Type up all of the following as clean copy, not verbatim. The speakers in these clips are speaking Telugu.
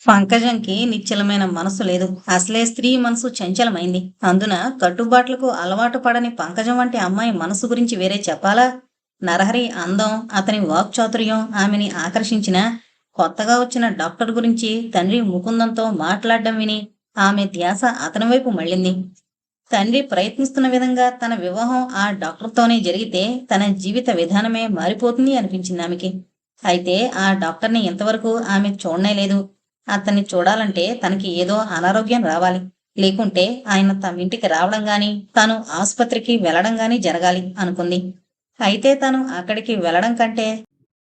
పంకజంకి నిశ్చలమైన మనసు లేదు. అసలే స్త్రీ మనసు చంచలమైంది. అందున కట్టుబాట్లకు అలవాటు పడని పంకజం వంటి అమ్మాయి మనసు గురించి వేరే చెప్పాలా? నరహరి అందం, అతని వాక్చాతుర్యం ఆమెని ఆకర్షించినా, కొత్తగా వచ్చిన డాక్టర్ గురించి తండ్రి ముకుందంతో మాట్లాడడం విని ఆమె ధ్యాస అతని వైపు మళ్ళింది. తండ్రి ప్రయత్నిస్తున్న విధంగా తన వివాహం ఆ డాక్టర్తోనే జరిగితే తన జీవిత విధానమే మారిపోతుంది అనిపించింది ఆమెకి. అయితే ఆ డాక్టర్ని ఇంతవరకు ఆమె చూడనే లేదు. అతన్ని చూడాలంటే తనకి ఏదో అనారోగ్యం రావాలి. లేకుంటే ఆయన తమ ఇంటికి రావడం గాని, తాను ఆసుపత్రికి వెళ్ళడం గాని జరగాలి అనుకుంది. అయితే తాను అక్కడికి వెళ్ళడం కంటే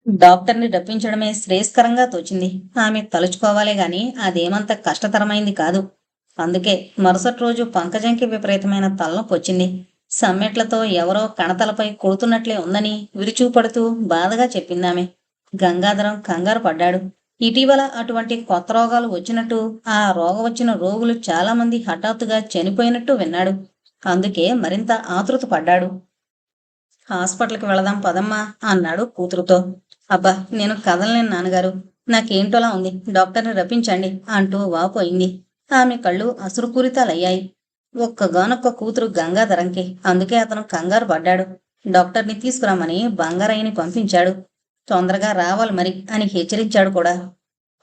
డాక్టర్ని రప్పించడమే శ్రేయస్కరంగా తోచింది. ఆమె తలుచుకోవాలే గాని అదేమంత కష్టతరమైంది కాదు. అందుకే మరుసటి రోజు పంకజంకి విపరీతమైన తలనొప్పొచ్చింది. సమ్మెట్లతో ఎవరో కణతలపై కొడుతున్నట్లే ఉందని విరుచుకుపడుతూ బాధగా చెప్పిందామె. గంగాధరం కంగారు పడ్డాడు. ఇటీవల అటువంటి కొత్త రోగాలు వచ్చినట్టు, ఆ రోగం వచ్చిన రోగులు చాలా మంది హఠాత్తుగా చనిపోయినట్టు విన్నాడు. అందుకే మరింత ఆతృత పడ్డాడు. హాస్పిటల్కి వెళదాం పదమ్మా అన్నాడు కూతురుతో. అబ్బా, నేను కదలలేను నాన్నగారు, నాకేంటోలా ఉంది, డాక్టర్ని రప్పించండి అంటూ వాపోయింది. ఆమె కళ్ళు అసురుపూరితాలయ్యాయి. ఒక్కగానొక్క కూతురు గంగాధరంకి. అందుకే అతను కంగారు పడ్డాడు. డాక్టర్ని తీసుకురమ్మని బంగారయ్యని పంపించాడు. తొందరగా రావాలి మరి అని హెచ్చరించాడు కూడా.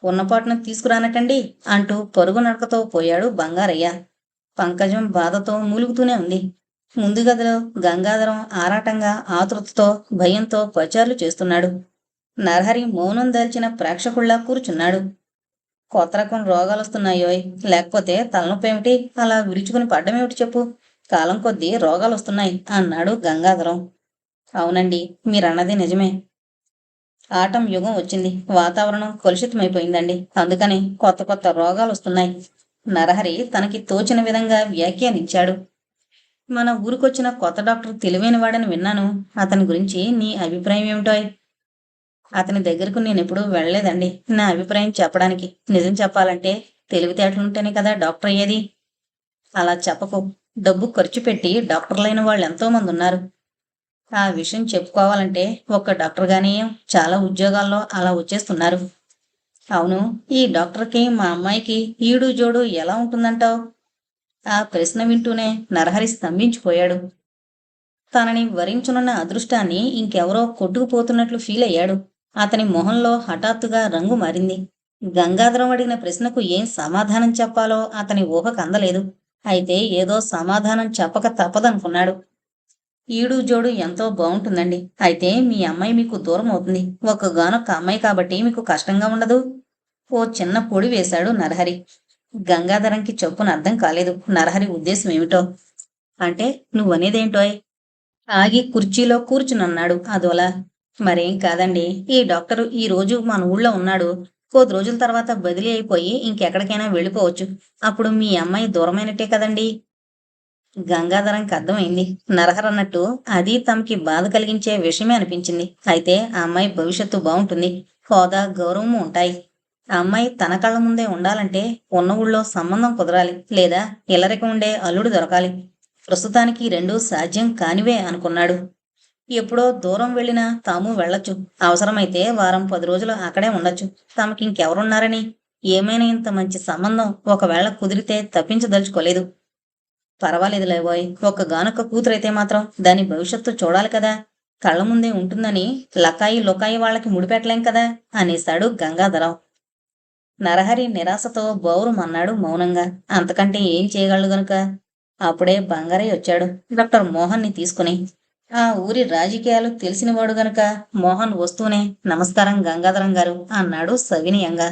ఉన్నపాటున తీసుకురానటండి అంటూ పరుగు నడకతో పోయాడు బంగారయ్య. పంకజం బాధతో మూలుగుతూనే ఉంది. ముందు గదిలో గంగాధరం ఆరాటంగా, ఆతృతతో, భయంతో పచార్లు చేస్తున్నాడు. నరహరి మౌనం దాల్చిన ప్రేక్షకుల్లా కూర్చున్నాడు. కొత్త రకం రోగాలొస్తున్నాయోయ్, లేకపోతే తలనొప్పేమిటి అలా విరుచుకుని పడ్డమేమిటి చెప్పు, కాలం కొద్దీ రోగాలొస్తున్నాయి అన్నాడు గంగాధరం. అవునండి, మీరన్నది నిజమే. ఆటం యుగం వచ్చింది, వాతావరణం కలుషితమైపోయిందండి, అందుకని కొత్త కొత్త రోగాలు వస్తున్నాయి. నరహరి తనకి తోచిన విధంగా వ్యాఖ్యానించాడు. మన ఊరికొచ్చిన కొత్త డాక్టర్ తెలివైనవాడని విన్నాను. అతని గురించి నీ అభిప్రాయం ఏమిటోయ్? అతని దగ్గరకు నేనెప్పుడూ వెళ్ళలేదండి నా అభిప్రాయం చెప్పడానికి. నిజం చెప్పాలంటే తెలివితేటలుంటేనే కదా డాక్టర్ అయ్యేది. అలా చెప్పకు. డబ్బు ఖర్చు పెట్టి డాక్టర్లైన వాళ్ళు ఎంతో మంది ఉన్నారు. ఆ విషయం చెప్పుకోవాలంటే ఒక్క డాక్టర్గానే చాలా ఉద్యోగాల్లో అలా వచ్చేస్తున్నారు. అవును, ఈ డాక్టర్కి మా అమ్మాయికి ఈడు జోడు ఎలా ఉంటుందంటావు? ఆ ప్రశ్న వింటూనే నరహరి స్తంభించిపోయాడు. తనని వరించనున్న అదృష్టాన్ని ఇంకెవరో కొట్టుకుపోతున్నట్లు ఫీల్ అయ్యాడు. అతని మొహంలో హఠాత్తుగా రంగు మారింది. గంగాధరం అడిగిన ప్రశ్నకు ఏం సమాధానం చెప్పాలో అతని ఊహకు అందలేదు. అయితే ఏదో సమాధానం చెప్పక తప్పదనుకున్నాడు. ఈడు జోడు ఎంతో బాగుంటుందండి. అయితే మీ అమ్మాయి మీకు దూరం అవుతుంది. ఒక్కగానొక్క అమ్మాయి కాబట్టి మీకు కష్టంగా ఉండదు. ఓ చిన్న పొడి వేశాడు నరహరి. గంగాధరంకి చొప్పున అర్థం కాలేదు నరహరి ఉద్దేశం ఏమిటో. అంటే నువ్వనేదేంటోయ్? ఆగి కుర్చీలో కూర్చునన్నాడు అదోలా. మరేం కాదండి, ఈ డాక్టరు ఈ రోజు మన ఊళ్ళో ఉన్నాడు. కొద్ది రోజుల తర్వాత బదిలీ అయిపోయి ఇంకెక్కడికైనా వెళ్ళిపోవచ్చు. అప్పుడు మీ అమ్మాయి దూరమైనట్టే కదండి. గంగాధరంకి అర్థమైంది. నరహర్ అన్నట్టు అది తమకి బాధ కలిగించే విషయమే అనిపించింది. అయితే ఆ అమ్మాయి భవిష్యత్తు బాగుంటుంది. హోదా, గౌరవము ఉంటాయి. ఆ అమ్మాయి తన కళ్ళ ముందే ఉండాలంటే ఉన్న ఊళ్ళో సంబంధం కుదరాలి, లేదా ఇల్లరికం ఉండే అల్లుడు దొరకాలి. ప్రస్తుతానికి రెండూ సాధ్యం కానివే అనుకున్నాడు. ఎప్పుడో దూరం వెళ్ళినా తాము వెళ్ళొచ్చు. అవసరమైతే వారం 10 రోజులు అక్కడే ఉండొచ్చు. తమకింకెవరున్నారని? ఏమైనా ఇంత మంచి సంబంధం ఒకవేళ కుదిరితే తప్పించదలుచుకోలేదు. పర్వాలేదులేవోయ్, ఒక్కగానొక్క కూతురైతే మాత్రం దాని భవిష్యత్తు చూడాలి కదా. కళ్ళ ముందే ఉంటుందని లకాయి లొకాయి వాళ్ళకి ముడిపెట్టలేం కదా అనేశాడు గంగాధరం. నరహరి నిరాశతో బౌరుమన్నాడు మౌనంగా. అంతకంటే ఏం చేయగలడు గనుక? అప్పుడే బంగారయ్య వచ్చాడు డాక్టర్ మోహన్ని తీసుకుని. ఆ ఊరి రాజకీయాలు తెలిసినవాడు గనుక మోహన్ వస్తూనే నమస్కారం గంగాధరం గారు అన్నాడు సవినయంగా.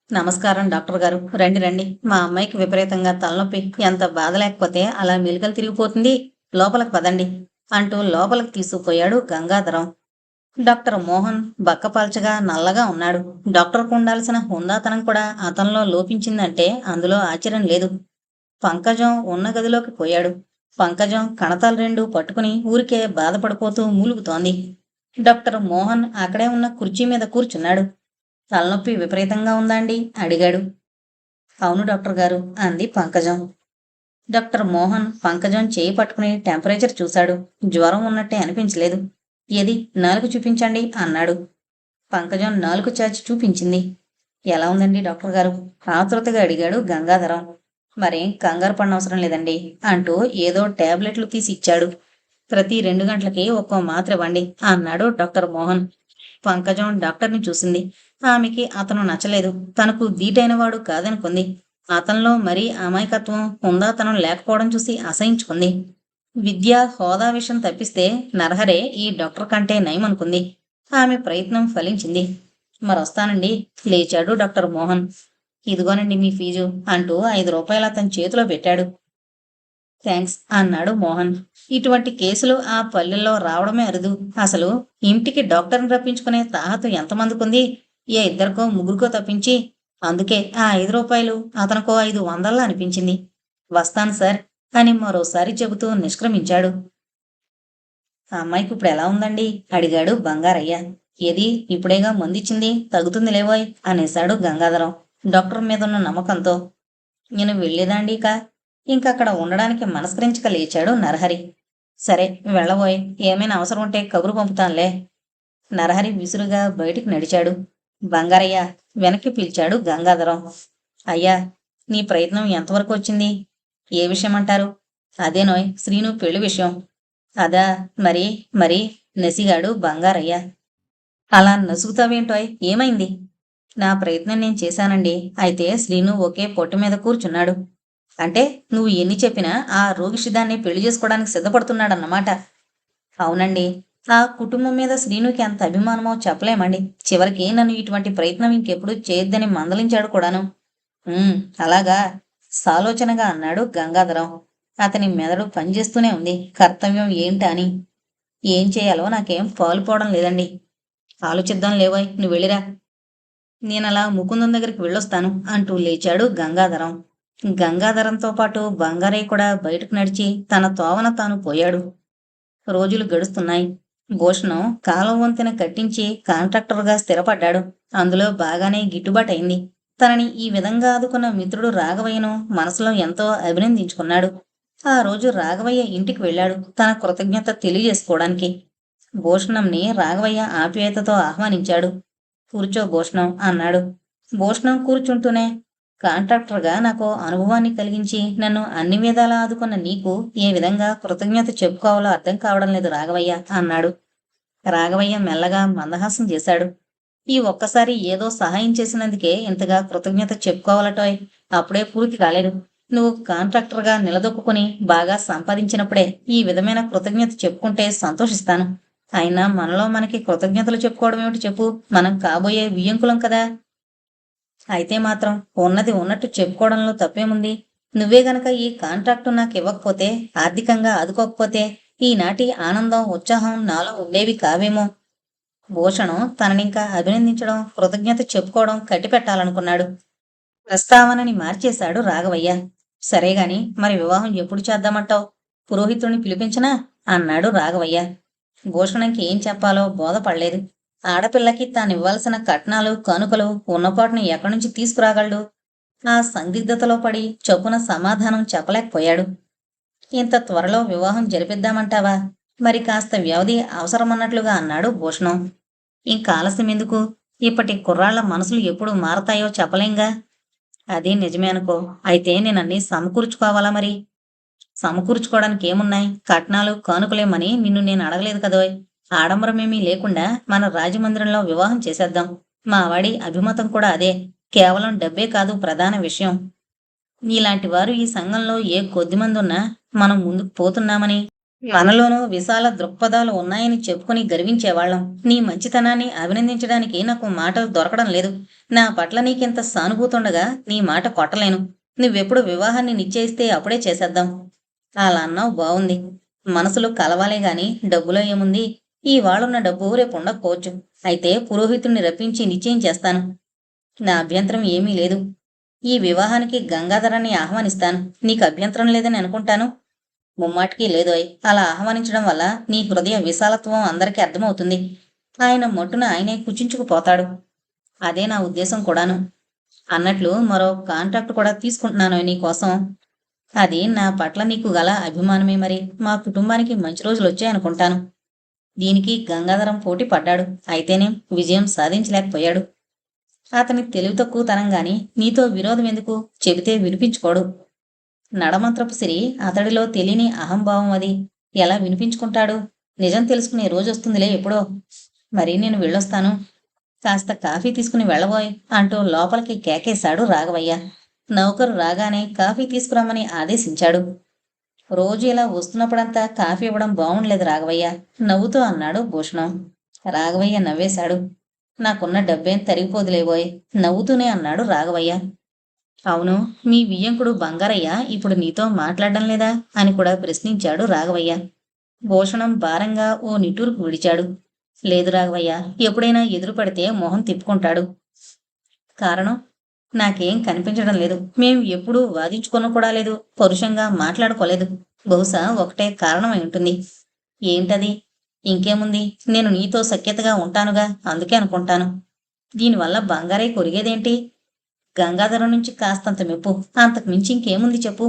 నమస్కారం డాక్టర్ గారు, రండి రండి. మా అమ్మాయికి విపరీతంగా తలనొప్పి. ఎంత బాధ లేకపోతే అలా మెలికలు తిరిగిపోతుంది. లోపలికి పదండి అంటూ లోపలికి తీసుకుపోయాడు గంగాధరం. డాక్టర్ మోహన్ బక్కపల్చగా నల్లగా ఉన్నాడు. డాక్టర్కు ఉండాల్సిన హుందాతనం కూడా అతనిలో లోపించిందంటే అందులో ఆశ్చర్యం లేదు. పంకజం ఉన్న గదిలోకి పోయాడు. పంకజం కణతాలు రెండు పట్టుకుని ఊరికే బాధపడిపోతూ మూలుగుతోంది. డాక్టర్ మోహన్ అక్కడే ఉన్న కుర్చీ మీద కూర్చున్నాడు. తలనొప్పి విపరీతంగా ఉందా అండి అడిగాడు. అవును డాక్టర్ గారు అంది పంకజం. డాక్టర్ మోహన్ పంకజం చేయి పట్టుకుని టెంపరేచర్ చూశాడు. జ్వరం ఉన్నట్టే అనిపించలేదు. ఏది నాలుగు చూపించండి అన్నాడు. పంకజం నాలుగు చాచి చూపించింది. ఎలా ఉందండి డాక్టర్ గారు? ఆతృతగా అడిగాడు గంగాధరం. మరేం కంగారు పడనవసరం లేదండి అంటూ ఏదో టాబ్లెట్లు తీసి ఇచ్చాడు. ప్రతి 2 గంటలకి ఒక్కో మాత్ర ఇవ్వండి అన్నాడు డాక్టర్ మోహన్. పంకజం డాక్టర్ని చూసింది. ఆమెకి అతను నచ్చలేదు. తనకు దీటైనవాడు కాదనుకుంది. అతనిలో మరీ అమాయకత్వం, హుందాతనం లేకపోవడం చూసి అసహించుకుంది. విద్య, హోదా విషయం తప్పిస్తే నరహరే ఈ డాక్టర్ కంటే నయమనుకుంది. ఆమె ప్రయత్నం ఫలించింది. మరొస్తానండి లేచాడు డాక్టర్ మోహన్. ఇదిగోనండి మీ ఫీజు అంటూ 5 రూపాయలు అతని చేతిలో పెట్టాడు. థ్యాంక్స్ అన్నాడు మోహన్. ఇటువంటి కేసులు ఆ పల్లెల్లో రావడమే అరుదు. అసలు ఇంటికి డాక్టర్ని రప్పించుకునే తాహతు ఎంతమందికుంది? ఏ ఇద్దరికో ముగ్గురికో తప్పించి. అందుకే ఆ 5 రూపాయలు అతనికో 500 అనిపించింది. వస్తాను సార్ అని మరోసారి చెబుతూ నిష్క్రమించాడు. ఆ అమ్మాయికి ఇప్పుడు ఎలా ఉందండి అడిగాడు బంగారయ్య. ఏది ఇప్పుడేగా మందిచ్చింది, తగ్గుతుంది లేవోయ్ అనేశాడు గంగాధరం డాక్టర్ మీదున్న నమ్మకంతో. నేను వెళ్ళేదాండీక ఇంకక్కడ ఉండడానికి మనస్కరించక లేచాడు నరహరి. సరే వెళ్ళబోయ్, ఏమైనా అవసరం ఉంటే కబురు పంపుతానులే. నరహరి విసురుగా బయటికి నడిచాడు. బంగారయ్య వెనక్కి పిలిచాడు గంగాధరం. అయ్యా, నీ ప్రయత్నం ఎంతవరకు వచ్చింది? ఏ విషయం అంటారు? అదేనోయ్ శ్రీను పెళ్లి విషయం. అదా, మరి మరి నసిగాడు బంగారయ్య. అలా నసుగుతావేంటోయ్, ఏమైంది? నా ప్రయత్నం నేను చేశానండి. అయితే శ్రీను ఒకే పొట్టు మీద కూర్చున్నాడు. అంటే నువ్వు ఎన్ని చెప్పినా ఆ రోగిషిదాన్ని పెళ్లి చేసుకోవడానికి సిద్ధపడుతున్నాడన్నమాట. అవునండి. ఆ కుటుంబం మీద శ్రీనుకి ఎంత అభిమానమో చెప్పలేమండి. చివరికి నన్ను ఇటువంటి ప్రయత్నం ఇంకెప్పుడు చేయొద్దని మందలించాడు కూడాను. అలాగా సాలోచనగా అన్నాడు గంగాధరం. అతని మెదడు పనిచేస్తూనే ఉంది కర్తవ్యం ఏంటా అని. ఏం చేయాలో నాకేం పాలుపోవడం లేదండి. ఆలోచిద్దాం లేవోయ్, నువ్వు వెళ్ళిరా. నేనలా ముకుందం దగ్గరికి వెళ్ళొస్తాను అంటూ లేచాడు గంగాధరం. గంగాధరంతో పాటు బంగారయ్య కూడా బయటకు నడిచి తన తోవన తాను పోయాడు. రోజులు గడుస్తున్నాయి. భూషణం కాలం వంతెన కట్టించి కాంట్రాక్టర్గా స్థిరపడ్డాడు. అందులో బాగానే గిట్టుబాటయింది. తనని ఈ విధంగా ఆదుకున్న మిత్రుడు రాఘవయ్యను మనసులో ఎంతో అభినందించుకున్నాడు. ఆ రోజు రాఘవయ్య ఇంటికి వెళ్ళాడు తన కృతజ్ఞత తెలియజేసుకోవడానికి. భూషణంని రాఘవయ్య ఆప్యాయతతో ఆహ్వానించాడు. కూర్చో భూషణం అన్నాడు. భూషణం కూర్చుంటూనే, కాంట్రాక్టర్గా నాకు అనుభవాన్ని కలిగించి నన్ను అన్ని విధాలా ఆదుకున్న నీకు ఏ విధంగా కృతజ్ఞత చెప్పుకోవాలో అర్థం కావడం లేదు రాఘవయ్య అన్నాడు. రాఘవయ్య మెల్లగా మందహాసం చేశాడు. ఈ ఒక్కసారి ఏదో సహాయం చేసినందుకే ఇంతగా కృతజ్ఞత చెప్పుకోవాలటోయ్. అప్పుడే పూర్తి కాలేదు. నువ్వు కాంట్రాక్టర్గా నిలదొక్కుని బాగా సంపాదించినప్పుడే ఈ విధమైన కృతజ్ఞత చెప్పుకుంటే సంతోషిస్తాను. అయినా మనలో మనకి కృతజ్ఞతలు చెప్పుకోవడం ఏమిటి చెప్పు? మనం కాబోయే వియ్యంకులం కదా. అయితే మాత్రం ఉన్నది ఉన్నట్టు చెప్పుకోవడంలో తప్పేముంది? నువ్వే గనక ఈ కాంట్రాక్టు నాకు ఇవ్వకపోతే, ఆర్థికంగా ఆదుకోకపోతే ఈనాటి ఆనందం, ఉత్సాహం నాలో ఉండేవి కావేమో. భూషణం తననింకా అభినందించడం, కృతజ్ఞత చెప్పుకోవడం కట్టిపెట్టాలనుకున్నాడు. ప్రస్తావనని మార్చేశాడు రాఘవయ్య. సరేగాని మరి వివాహం ఎప్పుడు చేద్దామంటావు? పురోహితుడిని పిలిపించనా అన్నాడు రాఘవయ్య. భూషణంకి ఏం చెప్పాలో బోధపడలేదు. ఆడపిల్లకి తానివ్వాల్సిన కట్నాలు, కానుకలు ఉన్నపాటును ఎక్కడి నుంచి తీసుకురాగలడు? ఆ సందిగ్ధతలో పడి చొప్పున సమాధానం చెప్పలేకపోయాడు. ఇంత త్వరలో వివాహం జరిపిద్దామంటావా? మరి కాస్త వ్యవధి అవసరమన్నట్లుగా అన్నాడు భూషణం. ఇంకా ఆలస్యం ఎందుకు? ఇప్పటి కుర్రాళ్ల మనసులు ఎప్పుడు మారతాయో చెప్పలేంగా. అది నిజమే అనుకో. అయితే నేనన్నీ సమకూర్చుకోవాలా మరి? సమకూర్చుకోవడానికి ఏమున్నాయి? కట్నాలు, కానుకలేమని నిన్ను నేను అడగలేదు కదోయ్. ఆడంబరమేమీ లేకుండా మన రాజమందిరంలో వివాహం చేసేద్దాం. మా వాడి అభిమతం కూడా అదే. కేవలం డబ్బే కాదు ప్రధాన విషయం. నీలాంటి వారు ఈ సంఘంలో ఏ కొద్దిమంది ఉన్నా మనం ముందుకు పోతున్నామని, మనలోనూ విశాల దృక్పథాలు ఉన్నాయని చెప్పుకుని గర్వించేవాళ్ళం. నీ మంచితనాన్ని అభినందించడానికి నాకు మాటలు దొరకడం లేదు. నా పట్ల నీకింత సానుభూతుండగా నీ మాట కొట్టలేను. నువ్వెప్పుడు వివాహాన్ని నిశ్చయిస్తే అప్పుడే చేసేద్దాం. అలా అన్నావు బావుంది. మనసులు కలవాలే గాని డబ్బులో ఏముంది? ఈ వాళ్ళున్న డబ్బు రేపు ఉండకపోవచ్చు. అయితే పురోహితుణ్ణి రప్పించి నిశ్చయం చేస్తాను. నా అభ్యంతరం ఏమీ లేదు. ఈ వివాహానికి గంగాధరాన్ని ఆహ్వానిస్తాను. నీకు అభ్యంతరం లేదని అనుకుంటాను. ముమ్మాటికి లేదోయ్. అలా ఆహ్వానించడం వల్ల నీ హృదయ విశాలత్వం అందరికీ అర్థమవుతుంది. ఆయన మట్టున ఆయనే కుచించుకుపోతాడు. అదే నా ఉద్దేశం కూడాను. అన్నట్లు మరో కాంట్రాక్ట్ కూడా తీసుకుంటున్నాను నీకోసం. అది నా పట్ల నీకు గల అభిమానమే మరి. మా కుటుంబానికి మంచి రోజులు వచ్చాయనుకుంటాను. దీనికి గంగాధరం పోటీ పడ్డాడు. అయితేనే విజయం సాధించలేకపోయాడు. అతని తెలివి తక్కువతనం గాని నీతో విరోధం ఎందుకు, చెబితే వినిపించుకోడు. నడమంత్రపు సిరి అతడిలో తెలియని అహంభావం అది. ఎలా వినిపించుకుంటాడు? నిజం తెలుసుకునే రోజొస్తుందిలే ఎప్పుడో. మరి నేను వెళ్ళొస్తాను. కాస్త కాఫీ తీసుకుని వెళ్ళబోయ్ అంటూ లోపలికి కేకేశాడు రాఘవయ్య. నౌకరు రాగానే కాఫీ తీసుకురమ్మని ఆదేశించాడు. రోజు ఇలా వస్తున్నప్పుడంతా కాఫీ ఇవ్వడం బాగుండలేదు రాఘవయ్య, నవ్వుతూ అన్నాడు భూషణం. రాఘవయ్య నవ్వేశాడు. నాకున్న డబ్బేం తరిగిపోదులేబోయ్, నవ్వుతూనే అన్నాడు రాఘవయ్య. అవును, మీ వియ్యంకుడు బంగారయ్య ఇప్పుడు నీతో మాట్లాడడం లేదా అని కూడా ప్రశ్నించాడు రాఘవయ్య. భూషణం భారంగా ఓ నిట్టూర్పు విడిచాడు. లేదు రాఘవయ్య, ఎప్పుడైనా ఎదురుపడితే మొహం తిప్పుకుంటాడు. కారణం? నాకేం కనిపించడం లేదు. మేం ఎప్పుడూ వాదించుకున్న కూడా లేదు, పరుషంగా మాట్లాడుకోలేదు. బహుశా ఒకటే కారణమై ఉంటుంది. ఏంటది? ఇంకేముంది, నేను నీతో సఖ్యతగా ఉంటానుగా, అందుకే అనుకుంటాను. దీనివల్ల బంగారయ్య కొరిగేదేంటి? గంగాధరం నుంచి కాస్తంత మెప్పు, అంతకు మించి ఇంకేముంది చెప్పు.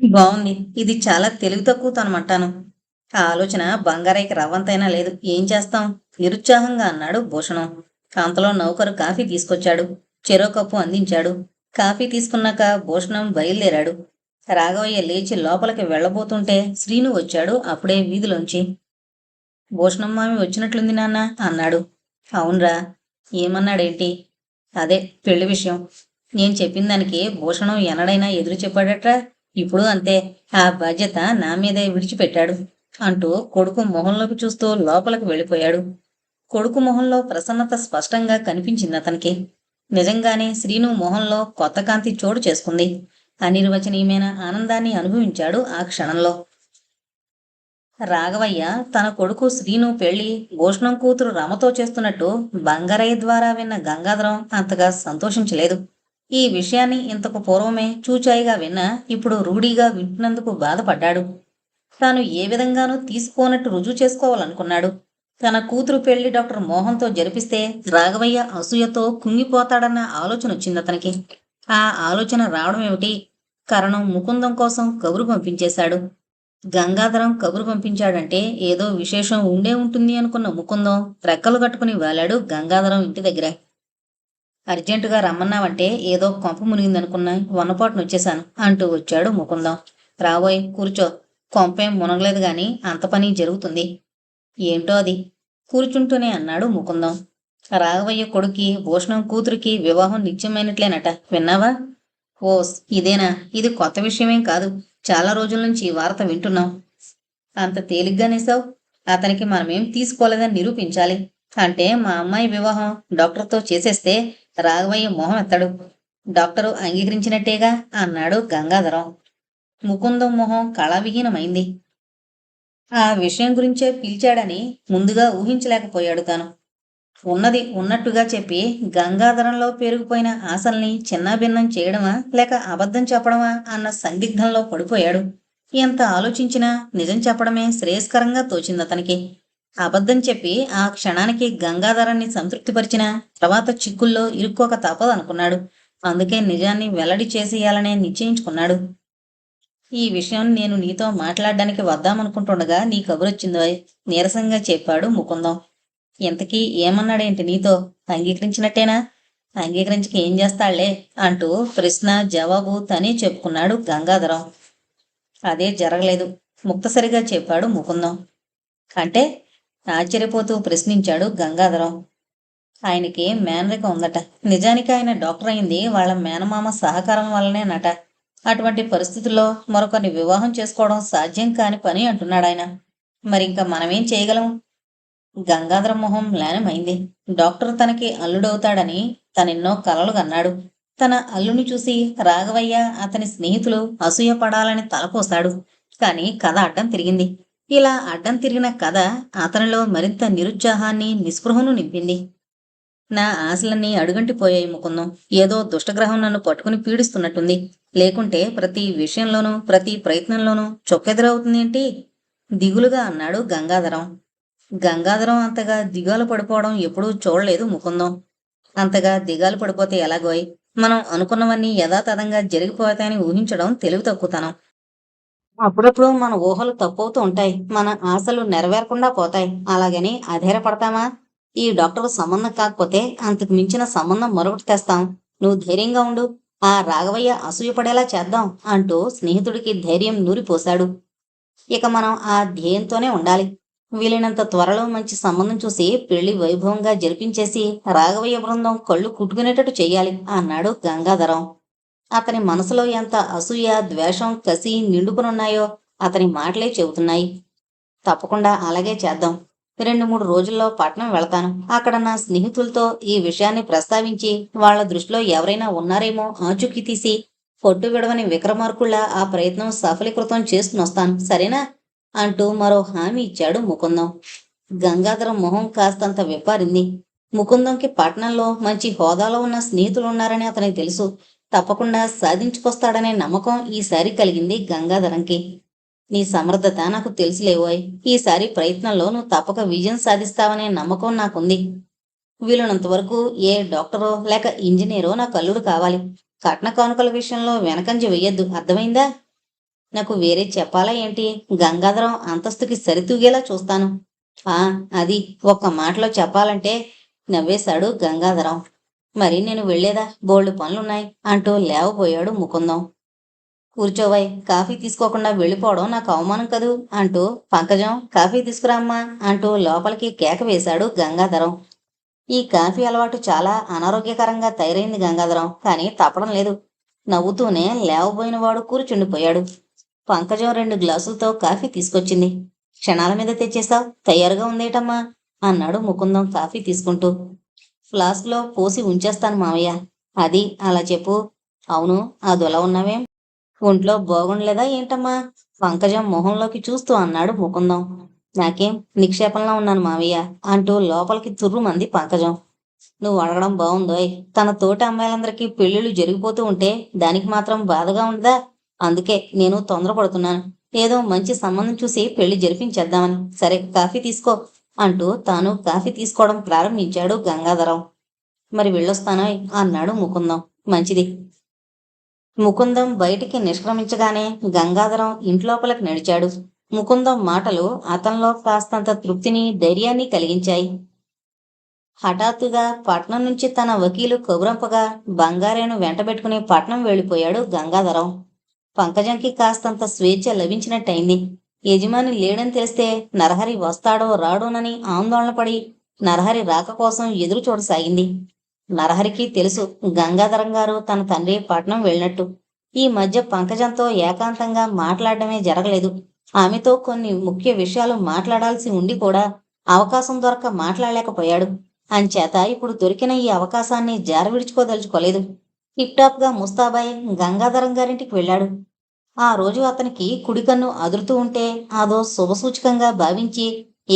బాగుంది, ఇది చాలా తెలివి తక్కువతనమంటాను. ఆ ఆలోచన బంగారయ్యకి రవ్వంతైనా లేదు. ఏం చేస్తాం? నిరుత్సాహంగా అన్నాడు భూషణం. అంతలో నౌకరు కాఫీ తీసుకొచ్చాడు. చెరో కప్పు అందించాడు. కాఫీ తీసుకున్నాక భూషణం బయలుదేరాడు. రాఘవయ్య లేచి లోపలికి వెళ్ళబోతుంటే శ్రీను వచ్చాడు అప్పుడే వీధిలోంచి. భూషణం మామి వచ్చినట్లుంది నాన్న అన్నాడు. అవునరా. ఏమన్నాడేంటి? అదే పెళ్లి విషయం. నేను చెప్పిన దానికి భూషణం ఎన్నడైనా ఎదురు చెప్పాడట్రా. ఇప్పుడు అంతే, ఆ బాధ్యత నా మీదే విడిచిపెట్టాడు అంటూ కొడుకు మొహంలోకి చూస్తూ లోపలికి వెళ్ళిపోయాడు. కొడుకు మొహంలో ప్రసన్నత స్పష్టంగా కనిపించింది అతనికి. నిజంగానే శ్రీను మొహంలో కొత్త కాంతి చోటు చేసుకుంది. అనిర్వచనీయమైన ఆనందాన్ని అనుభవించాడు ఆ క్షణంలో. రాఘవయ్య తన కొడుకు శ్రీను పెళ్లి భూషణం కూతురు రమతో చేస్తున్నట్టు బంగారయ్య ద్వారా విన్న గంగాధరం అంతగా సంతోషించలేదు. ఈ విషయాన్ని ఇంతకు పూర్వమే చూచాయిగా విన్నా ఇప్పుడు రూఢీగా వింటున్నందుకు బాధపడ్డాడు. తాను ఏ విధంగానూ తీసుకోనట్టు రుజువు చేసుకోవాలనుకున్నాడు. తన కూతురు పెళ్లి డాక్టర్ మోహన్తో జరిపిస్తే రాఘవయ్య అసూయతో కుంగిపోతాడన్న ఆలోచన వచ్చిందతనికి. ఆ ఆలోచన రావడం ఏమిటి? కరణం ముకుందం కోసం కబురు పంపించేశాడు. గంగాధరం కబురు పంపించాడంటే ఏదో విశేషం ఉండే ఉంటుంది అనుకున్న ముకుందం రెక్కలు కట్టుకుని వాలాడు గంగాధరం ఇంటి దగ్గర. అర్జెంటుగా రమ్మన్నావంటే ఏదో కొంప మునిగిందనుకున్నా, వన్నపాటును వచ్చేశాను అంటూ వచ్చాడు ముకుందం. రాబోయ్, కూర్చో. కొంపేం మునగలేదు గాని అంత పని జరుగుతుంది. ఏంటో అది? కూర్చుంటూనే అన్నాడు ముకుందం. రాఘవయ్య కొడుకి భూషణం కూతురికి వివాహం నిశ్చయమైనట్లేనట, విన్నావా? ఓస్, ఇదేనా? ఇది కొత్త విషయమేం కాదు. చాలా రోజుల నుంచి ఈ వార్త వింటున్నాం. అంత తేలిగ్గానేసావు? అతనికి మనమేం తీసుకోలేదని నిరూపించాలి. అంటే మా అమ్మాయి వివాహం డాక్టర్తో చేసేస్తే రాఘవయ్య మొహం ఎత్తాడు. డాక్టరు అంగీకరించినట్టేగా అన్నాడు గంగాధరం. ముకుందం మొహం కళావిహీనమైంది. ఆ విషయం గురించే పిలిచాడని ముందుగా ఊహించలేకపోయాడు తాను. ఉన్నది ఉన్నట్టుగా చెప్పి గంగాధరంలో పేరుకుపోయిన ఆశల్ని చిన్నాభిన్నం చేయడమా లేక అబద్ధం చెప్పడమా అన్న సందిగ్ధంలో పడిపోయాడు. ఎంత ఆలోచించినా నిజం చెప్పడమే శ్రేయస్కరంగా తోచింది అతనికి. అబద్ధం చెప్పి ఆ క్షణానికి గంగాధరాన్ని సంతృప్తిపరిచిన తర్వాత చిక్కుల్లో ఇరుక్కోక తప్పదనుకున్నాడు. అందుకే నిజాన్ని వెల్లడి చేసేయాలనే నిశ్చయించుకున్నాడు. ఈ విషయం నేను నీతో మాట్లాడడానికి వద్దామనుకుంటుండగా నీ కబురొచ్చిందో, నీరసంగా చెప్పాడు ముకుందం. ఇంతకీ ఏమన్నాడేంటి నీతో? అంగీకరించినట్టేనా? అంగీకరించక ఏం చేస్తాళ్లే అంటూ ప్రశ్న జవాబు తనే చెప్పుకున్నాడు గంగాధరం. అదే జరగలేదు, ముక్తసరిగా చెప్పాడు ముకుందం. అంటే? ఆశ్చర్యపోతూ ప్రశ్నించాడు గంగాధరం. ఆయనకి మేనరిక ఉందట. నిజానికి ఆయన డాక్టర్ అయింది వాళ్ళ మేనమామ సహకారం వల్లనేనట. అటువంటి పరిస్థితుల్లో మరొకరిని వివాహం చేసుకోవడం సాధ్యం కాని పని అంటున్నాడాయన. మరింక మనమేం చేయగలం? గంగాధరం మొహం మ్లానమైంది. డాక్టర్ తనకి అల్లుడవుతాడని తనెన్నో కలలు కన్నాడు. తన అల్లుని చూసి రాఘవయ్య అతని స్నేహితులు అసూయ పడాలని తలపోశాడు. కాని కథ అడ్డం తిరిగింది. ఇలా అడ్డం తిరిగిన కథ అతనిలో మరింత నిరుత్సాహాన్ని నిస్పృహను నింపింది. నా ఆశలన్నీ అడుగంటిపోయాయి ముకుందం. ఏదో దుష్టగ్రహం నన్ను పట్టుకుని పీడిస్తున్నట్టుంది. లేకుంటే ప్రతి విషయంలోనూ ప్రతి ప్రయత్నంలోనూ చొక్కెదురవుతుందేంటి? దిగులుగా అన్నాడు గంగాధరం. గంగాధరం అంతగా దిగాలు పడిపోవడం ఎప్పుడూ చూడలేదు ముకుందం. అంతగా దిగాలు పడిపోతే ఎలాగోయ్? మనం అనుకున్నవన్నీ యథాతథంగా జరిగిపోతాయని ఊహించడం తెలివి తక్కువతనం. అప్పుడప్పుడు మన ఊహలు తప్పవుతూ ఉంటాయి. మన ఆశలు నెరవేరకుండా పోతాయి. అలాగని అధైర్యపడతామా? ఈ డాక్టర్ సంబంధం కాకపోతే అంతకు మించిన సంబంధం మరొకటి తెస్తాం. నువ్వు ధైర్యంగా ఉండు. ఆ రాఘవయ్య అసూయపడేలా చేద్దాం అంటూ స్నేహితుడికి ధైర్యం నూరిపోశాడు. ఇక మనం ఆ ధ్యేయంతోనే ఉండాలి. వీలైనంత త్వరలో మంచి సంబంధం చూసి పెళ్లి వైభవంగా జరిపించేసి రాఘవయ్య బృందం కళ్ళు కుట్టుకునేటట్టు చెయ్యాలి అన్నాడు గంగాధరం. అతని మనసులో ఎంత అసూయ, ద్వేషం, కసి నిండుకునున్నాయో అతని మాటలే చెబుతున్నాయి. తప్పకుండా అలాగే చేద్దాం. 2-3 రోజుల్లో పట్నం వెళతాను. అక్కడ నా స్నేహితులతో ఈ విషయాన్ని ప్రస్తావించి వాళ్ళ దృష్టిలో ఎవరైనా ఉన్నారేమో ఆచూకీ తీసి పొట్టు విడవని విక్రమార్కుల్లా ఆ ప్రయత్నం సఫలీకృతం చేసుకునొస్తాను. సరేనా? అంటూ మరో హామీ ఇచ్చాడు ముకుందం. గంగాధరం మొహం కాస్తంత విప్పారింది. ముకుందంకి పట్నంలో మంచి హోదాలో ఉన్న స్నేహితులున్నారని అతనికి తెలుసు. తప్పకుండా సాధించుకొస్తాడనే నమ్మకం ఈసారి కలిగింది గంగాధరంకి. నీ సమర్థత నాకు తెలుసులేవోయ్. ఈసారి ప్రయత్నంలో నువ్వు తప్పక విజయం సాధిస్తావనే నమ్మకం నాకుంది. వీలున్నంత వరకు ఏ డాక్టరో లేక ఇంజనీరో నా కల్లుడు కావాలి. కట్న కానుకల విషయంలో వెనకంజ వెయ్యొద్దు. అర్థమైందా? నాకు వేరే చెప్పాలా ఏంటి? గంగాధరం అంతస్తుకి సరితూగేలా చూస్తాను. ఆ అది ఒక్క మాటలో చెప్పాలంటే నవ్వేశాడు గంగాధరం. మరి నేను వెళ్లేదా? బోల్డు పనులున్నాయి అంటూ లేవబోయాడు ముకుందం. కూర్చోవయ్, కాఫీ తీసుకోకుండా వెళ్ళిపోవడం నాకు అవమానం కదూ అంటూ పంకజం కాఫీ తీసుకురామ్మా అంటూ లోపలికి కేక వేశాడు గంగాధరం. ఈ కాఫీ అలవాటు చాలా అనారోగ్యకరంగా తయారైంది గంగాధరం, కానీ తప్పడం లేదు. నవ్వుతూనే లేవబోయిన వాడు కూర్చుండిపోయాడు. పంకజం 2 గ్లాసులతో కాఫీ తీసుకొచ్చింది. క్షణాల మీద తెచ్చేశావు, తయారుగా ఉందేటమ్మా అన్నాడు ముకుందం కాఫీ తీసుకుంటూ. ఫ్లాస్క్లో పోసి ఉంచేస్తాను మావయ్య. అది అలా చెప్పు. అవును, అదొలా ఉన్నావేం? ఒంట్లో బాగుండలేదా ఏంటమ్మా? పంకజం మొహంలోకి చూస్తూ అన్నాడు ముకుందం. నాకేం, నిక్షేపంలా ఉన్నాను మావయ్య అంటూ లోపలికి తుర్రుమంది పంకజం. నువ్వు అడగడం బాగుందోయ్. తన తోటి అమ్మాయిలందరికీ పెళ్లిళ్ళు జరిగిపోతూ ఉంటే దానికి మాత్రం బాధగా ఉండదా? అందుకే నేను తొందరపడుతున్నాను. ఏదో మంచి సంబంధం చూసి పెళ్లి జరిపించేద్దామని. సరే, కాఫీ తీసుకో అంటూ తాను కాఫీ తీసుకోవడం ప్రారంభించాడు గంగాధరం. మరి వెళ్ళొస్తానోయ్ అన్నాడు ముకుందం. మంచిది. ముకుందం బయటికి నిష్క్రమించగానే గంగాధరం ఇంట్లోపలికి నడిచాడు. ముకుందం మాటలు అతనిలో కాస్తంత తృప్తిని, ధైర్యాన్ని కలిగించాయి. హఠాత్తుగా పట్నం నుంచి తన వకీలు కబురంపగా బంగారేను వెంటబెట్టుకుని పట్నం వెళ్ళిపోయాడు గంగాధరం. పంకజంకి కాస్తంత స్వేచ్ఛ లభించినట్టయింది. యజమాని లేడని తెలిస్తే నరహరి వస్తాడో రాడోనని ఆందోళన పడి నరహరి రాక కోసం ఎదురు చూడసాగింది. నరహరికి తెలుసు గంగాధరం గారు తన తండ్రి పట్నం వెళ్ళినట్టు. ఈ మధ్య పంకజంతో ఏకాంతంగా మాట్లాడటమే జరగలేదు. ఆమెతో కొన్ని ముఖ్య విషయాలు మాట్లాడాల్సి ఉండి కూడా అవకాశం దొరక్క మాట్లాడలేకపోయాడు. అంచేత ఇప్పుడు దొరికిన ఈ అవకాశాన్ని జారవిడుచుకోదలుచుకోలేదు. టిప్టాప్ గా ముస్తాబాయ్ గంగాధరం గారింటికి వెళ్ళాడు. ఆ రోజు అతనికి కుడికన్ను అదురుతూ ఉంటే అదో శుభసూచకంగా భావించి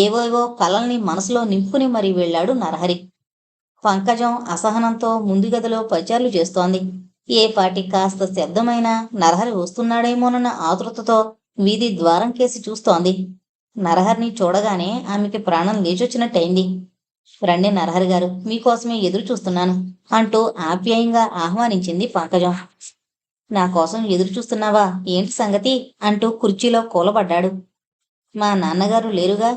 ఏవేవో కలల్ని మనసులో నింపుకుని మరీ వెళ్ళాడు నరహరి. పంకజం అసహనంతో ముందు గదిలో పచార్లు చేస్తోంది. ఏ పాటి కాస్త శబ్దమైనా నరహరి వస్తున్నాడేమోనన్న ఆతృతతో వీధి ద్వారం కేసి చూస్తోంది. నరహరిని చూడగానే ఆమెకి ప్రాణం లేచొచ్చినట్టయింది. రండి నరహరి గారు, మీకోసమే ఎదురు చూస్తున్నాను అంటూ ఆప్యాయంగా ఆహ్వానించింది పంకజం. నా కోసం ఎదురు చూస్తున్నావా? ఏంటి సంగతి అంటూ కుర్చీలో కూలబడ్డాడు. మా నాన్నగారు లేరుగా?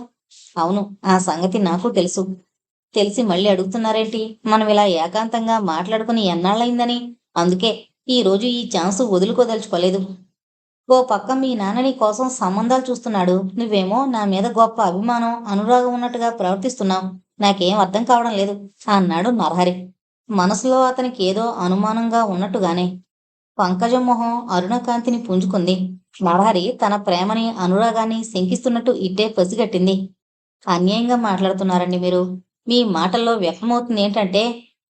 అవును, ఆ సంగతి నాకు తెలుసు. తెలిసి మళ్ళీ అడుగుతున్నారేంటి? మనం ఇలా ఏకాంతంగా మాట్లాడుకుని ఎన్నాళ్ళయిందని. అందుకే ఈరోజు ఈ ఛాన్సు వదులుకోదలుచుకోలేదు. ఓ పక్క మీ నాన్న నీ కోసం సంబంధాలు చూస్తున్నాడు. నువ్వేమో నా మీద గొప్ప అభిమానం, అనురాగం ఉన్నట్టుగా ప్రవర్తిస్తున్నావు. నాకేం అర్థం కావడం లేదు అన్నాడు నరహరి. మనసులో అతనికి ఏదో అనుమానంగా ఉన్నట్టుగానే. పంకజం మొహం అరుణకాంతిని పుంజుకుంది. నరహరి తన ప్రేమని, అనురాగాన్ని శంకిస్తున్నట్టు ఇట్టే పసిగట్టింది. అన్యాయంగా మాట్లాడుతున్నారండి మీరు. మీ మాటల్లో వ్యక్తమవుతుంది ఏంటంటే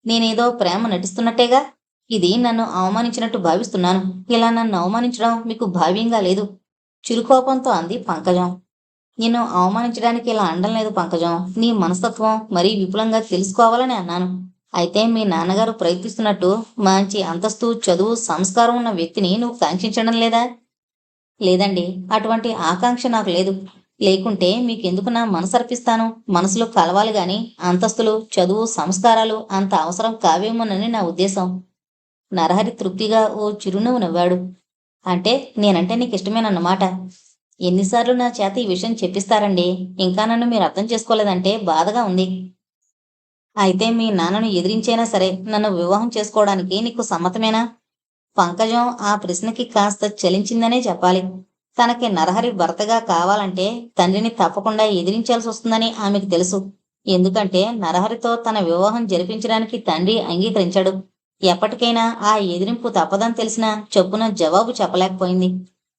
నేనేదో ప్రేమ నటిస్తున్నట్టేగా. ఇది నన్ను అవమానించినట్టు భావిస్తున్నాను. ఇలా నన్ను అవమానించడం మీకు భావ్యంగా లేదు చిరుకోపంతో అంది పంకజం. నిన్ను అవమానించడానికి ఇలా అనడం లేదు పంకజం. నీ మనస్తత్వం మరీ విపులంగా తెలుసుకోవాలని అన్నాను. అయితే మీ నాన్నగారు ప్రయత్నిస్తున్నట్టు మంచి అంతస్తు, చదువు, సంస్కారం ఉన్న వ్యక్తిని నువ్వు కాంక్షించడం లేదా? లేదండి, అటువంటి ఆకాంక్ష నాకు లేదు. లేకుంటే మీకెందుకు నా మనసు అర్పిస్తాను? మనసులో కలవాలి గాని అంతస్తులు, చదువు, సంస్కారాలు అంత అవసరం కావేమోనని నా ఉద్దేశం. నరహరి తృప్తిగా ఓ చిరునవ్వు నవ్వాడు. అంటే నేనంటే నీకు ఇష్టమేనన్నమాట. ఎన్నిసార్లు నా చేత ఈ విషయం చెప్పిస్తారండి? ఇంకా నన్ను మీరు అర్థం చేసుకోలేదంటే బాధగా ఉంది. అయితే మీ నాన్నను ఎదిరించైనా సరే నన్ను వివాహం చేసుకోవడానికి నీకు సమ్మతమేనా? పంకజం ఆ ప్రశ్నకి కాస్త చలించిందనే చెప్పాలి. తనకి నరహరి భర్తగా కావాలంటే తండ్రిని తప్పకుండా ఎదిరించాల్సి వస్తుందని ఆమెకు తెలుసు. ఎందుకంటే నరహరితో తన వివాహం జరిపించడానికి తండ్రి అంగీకరించాడు. ఎప్పటికైనా ఆ ఎదిరింపు తప్పదని తెలిసినా చొప్పున జవాబు చెప్పలేకపోయింది.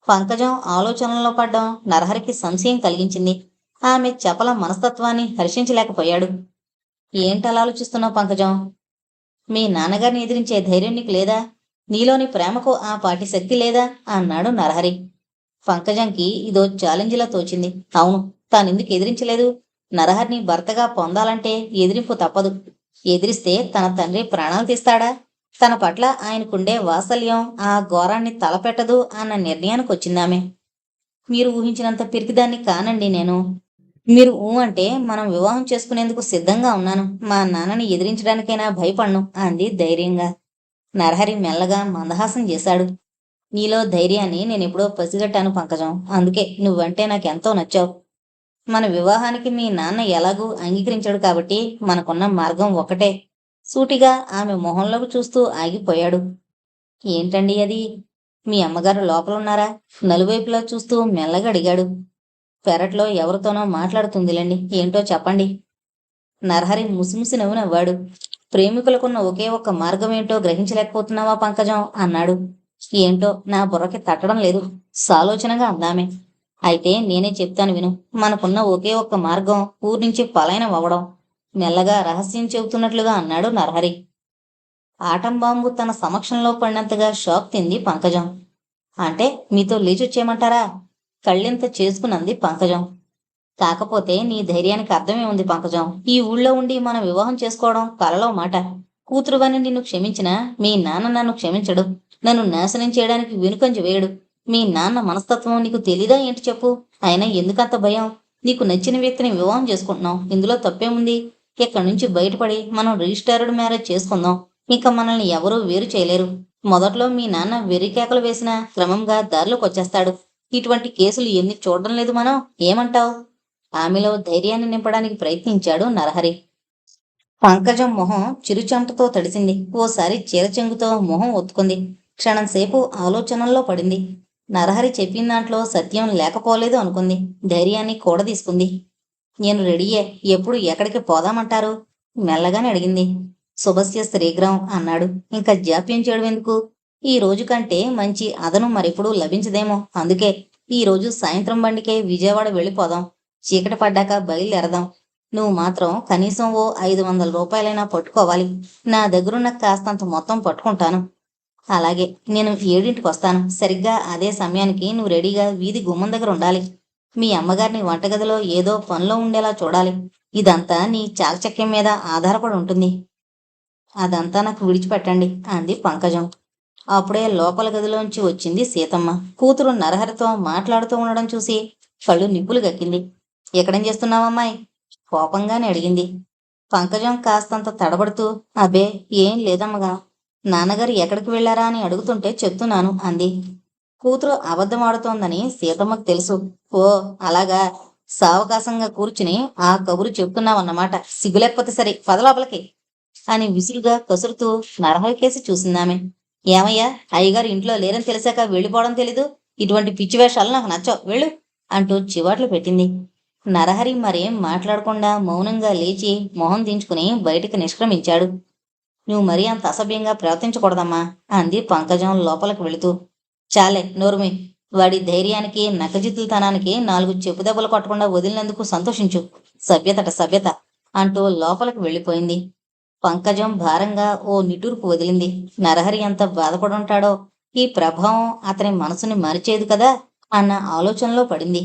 పంకజం ఆలోచనలో పడ్డం నరహరికి సంశయం కలిగించింది. ఆమె చపల మనస్తత్వాన్ని హర్షించలేకపోయాడు. ఏంటలా ఆలోచిస్తున్నావు పంకజం? మీ నాన్నగారిని ఎదిరించే ధైర్యం నీకు లేదా? నీలోని ప్రేమకు ఆ పాటి శక్తి లేదా? అన్నాడు నరహరి. పంకజంకి ఇదో ఛాలెంజ్లా తోచింది. అవును, తానెందుకు ఎదిరించలేదు? నరహరిని భర్తగా పొందాలంటే ఎదిరింపు తప్పదు. ఎదిరిస్తే తన తండ్రి ప్రాణాలు తీస్తాడా? తన పట్ల ఆయనకుండే వాత్సల్యం ఆ ఘోరాన్ని తలపెట్టదు అన్న నిర్ణయానికి వచ్చిందామె. మీరు ఊహించినంత పిరికిదాన్ని కానండి నేను. మీరు ఊ అంటే మనం వివాహం చేసుకునేందుకు సిద్ధంగా ఉన్నాను. మా నాన్నని ఎదిరించడానికైనా భయపడను అంది ధైర్యంగా. నరహరి మెల్లగా మందహాసం చేశాడు. నీలో ధైర్యాన్ని నేనెప్పుడో పసిగట్టాను పంకజం. అందుకే నువ్వంటే నాకెంతో నచ్చావు. మన వివాహానికి మీ నాన్న ఎలాగూ అంగీకరించాడు కాబట్టి మనకున్న మార్గం ఒకటే. సూటిగా ఆమె మొహంలోకి చూస్తూ ఆగిపోయాడు. ఏంటండి అది? మీ అమ్మగారు లోపలున్నారా? నలువైపులా చూస్తూ మెల్లగా అడిగాడు. పెరట్లో ఎవరితోనో మాట్లాడుతుందిలేండి. ఏంటో చెప్పండి. నరహరి ముసిముసి నవ్వు నవ్వాడు. ప్రేమికులకున్న ఒకే ఒక్క మార్గం ఏంటో గ్రహించలేకపోతున్నావా పంకజం అన్నాడు. ఏంటో నా బుర్రకి తట్టడం లేదు సాలోచనగా అందామె. అయితే నేనే చెప్తాను విను. మనకున్న ఒకే ఒక్క మార్గం ఊరి నుంచి పలాయనం అవ్వడం. మెల్లగా రహస్యం చెబుతున్నట్లుగా అన్నాడు నరహరి. ఆటం బాంబు తన సమక్షంలో పడినంతగా షాక్ తింది పంకజం. అంటే మీతో లేచొచ్చేయమంటారా? కళ్ళెంత చేసుకునంది పంకజం. కాకపోతే నీ ధైర్యానికి అర్థమే ఉంది పంకజం. ఈ ఊళ్ళో ఉండి మనం వివాహం చేసుకోవడం కలలో మాట. కూతురువని నిన్ను క్షమించినా మీ నాన్న నన్ను క్షమించడు. నన్ను నాశనం చేయడానికి వెనుకంజ వేయడు. మీ నాన్న మనస్తత్వం నీకు తెలీదా ఏంటి చెప్పు? అయినా ఎందుకంత భయం? నీకు నచ్చిన వ్యక్తిని వివాహం చేసుకుంటున్నాం. ఇందులో తప్పేముంది? ఇక్కడి నుంచి బయటపడి మనం రిజిస్టర్డ్ మ్యారేజ్ చేసుకుందాం. ఇంకా మనల్ని ఎవరూ వేరు చేయలేరు. మొదట్లో మీ నాన్న వెర్రికేకలు వేసినా క్రమంగా దారిలోకి వచ్చేస్తాడు. ఇటువంటి కేసులు ఎన్ని చూడడం లేదు మనం. ఏమంటావ్? ఆమెలో ధైర్యాన్ని నింపడానికి ప్రయత్నించాడు నరహరి. పంకజం మొహం చిరుచెమటతో తడిసింది. ఓసారి చీరచెంగుతో మొహం ఒత్తుకుంది. క్షణంసేపు ఆలోచనల్లో పడింది. నరహరి చెప్పిన దాంట్లో సత్యం లేకపోలేదు అనుకుంది. ధైర్యాన్ని కూడదీసుకుంది. నేను రెడీయే. ఎప్పుడు ఎక్కడికి పోదామంటారు? మెల్లగానే అడిగింది. శుభస్య శ్రీగ్రం అన్నాడు. ఇంకా జాప్యం చేయడం ఎందుకు? ఈ రోజు కంటే మంచి అదను మరెప్పుడూ లభించదేమో. అందుకే ఈ రోజు సాయంత్రం బండికే విజయవాడ వెళ్ళిపోదాం. చీకటి పడ్డాక బయలుదేరదాం. నువ్వు మాత్రం కనీసం ఓ 500 రూపాయలైనా పట్టుకోవాలి. నా దగ్గరున్న కాస్తంత మొత్తం పట్టుకుంటాను. అలాగే, నేను 7ంటికి వస్తాను. సరిగ్గా అదే సమయానికి నువ్వు రెడీగా వీధి గుమ్మం దగ్గర ఉండాలి. మీ అమ్మగారిని వంటగదిలో ఏదో పనిలో ఉండేలా చూడాలి. ఇదంతా నీ చాకచక్యం మీద ఆధారపడి ఉంటుంది. అదంతా నాకు విడిచిపెట్టండి అంది పంకజం. అప్పుడే లోపల గదిలోంచి వచ్చింది సీతమ్మ. కూతురు నరహరితో మాట్లాడుతూ ఉండడం చూసి కళ్ళు నిప్పులు గక్కింది. ఎక్కడేం చేస్తున్నావమ్మాయి? కోపంగానే అడిగింది. పంకజం కాస్తంత తడబడుతూ అబ్బే ఏం లేదమ్మగా. నాన్నగారు ఎక్కడికి వెళ్లారా అని అడుగుతుంటే చెప్తున్నాను అంది. కూతురు అబద్ధమాడుతోందని సీతమ్మకు తెలుసు. ఓ అలాగా, సావకాశంగా కూర్చుని ఆ కబురు చెప్తున్నావన్నమాట. సిగ్గులేకపోతే సరే పదలోపలికి అని విసురుగా కసురుతూ నరహరికేసి చూసిందామె. ఏమయ్యా, అయ్యగారు ఇంట్లో లేరని తెలిసాక వెళ్ళిపోవడం తెలీదు? ఇటువంటి పిచ్చి వేషాలు నాకు నచ్చవు, వెళ్ళు అంటూ చివాట్లు పెట్టింది. నరహరి మరేం మాట్లాడకుండా మౌనంగా లేచి మొహం దించుకుని బయటికి నిష్క్రమించాడు. నువ్వు మరీ అంత అసభ్యంగా ప్రవర్తించకూడదమ్మా అంది పంకజం లోపలికి వెళుతూ. చాలే నోరుమి. వాడి ధైర్యానికి నక్కజిత్తులతనానికి 4 చెప్పుదెబ్బలు కొట్టకుండా వదిలినందుకు సంతోషించు. సభ్యతట సభ్యత అంటూ లోపలికి వెళ్ళిపోయింది. పంకజం భారంగా ఓ నిట్టూర్పు వదిలింది. నరహరి ఎంత బాధపడుంటాడో. ఈ ప్రభావం అతని మనసుని మరిచేదు కదా అన్న ఆలోచనలో పడింది.